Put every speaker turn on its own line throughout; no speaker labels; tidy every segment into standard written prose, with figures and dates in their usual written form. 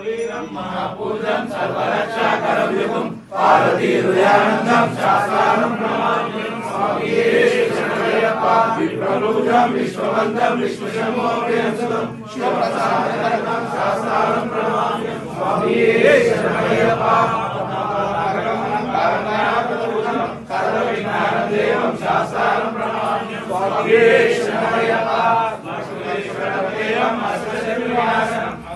महापूजं सर्वरक्षाकरं युगं पार्वती हृदयानन्दं शास्त्रानं प्रणमाम्यहं स्वामिये शरणमय्यप्पा विप्रलूजं विश्ववन्दं विश्वशम्भोप्रियंसुतं शिवप्रसादकरं शास्त्रानं प्रणमाम्यहं स्वामिये शरणमय्यप्पा सर्वविघ्नहरं शास्त्रानं प्रणमाम्यहं स्वामिये शरणमय्यप्पा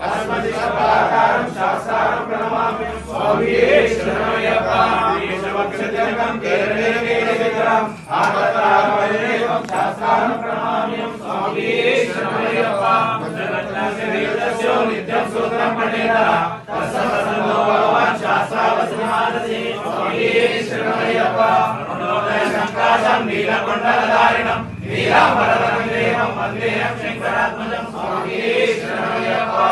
अस्मदिष्टफलाकारं शास्त्रानं प्रणमाम्यहं स्वामिये शरणमय्यप्पा देशवक्षजनकं केरले केरविग्रहं आगतारवैरेवं शास्त्रानं प्रणमाम्यहं स्वामिये शरणमय्यप्पा जगन्नाथ वेदस्यो नित्यं सूत्रं पठेतः तत्सर्वसन्नो भगवान् शास्त्रावसनमादते स्वामिये शरणमय्यप्पा मनोदय संकाशं नीलकण्डलधारिणं नीलाम्बरधरं देवं वन्देऽहं शङ्करात्मजं स्वामिये शरणमय्यप्पा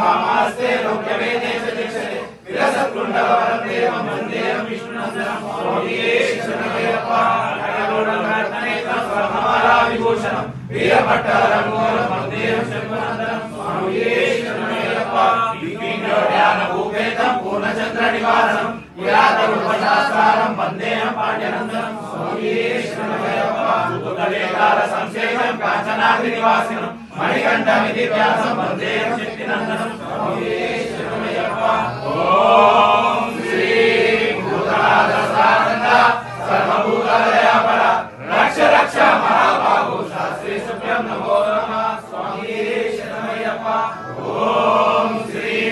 रामास्ते लोक्यवेदेश दीक्षते विलसत्कुण्डलवरं देवं वन्देऽहं विष्णुनन्दनं स्वामिये शरणमय्यप्पा अयगौडकर्तनेत्रं स्वर्णमालाविभूषणं वीरभट्टरङ्गोलं वन्देऽहं शम्भुनन्दनं स्वामिये शरणमय्यप्पा विज्ञानभूपेतं पूर्णचन्द्रनिवासं पुरातनोपशास्त्रं वन्देऽहं पाण्ड्यनन्दनं स्वामिये शरणमय्यप्पा संशेषं काञ्चनाद्रिनिवासिनं मणिकण्ठमिति व्यासं वन्देऽहं शक्तिनन्दनं स्वामिये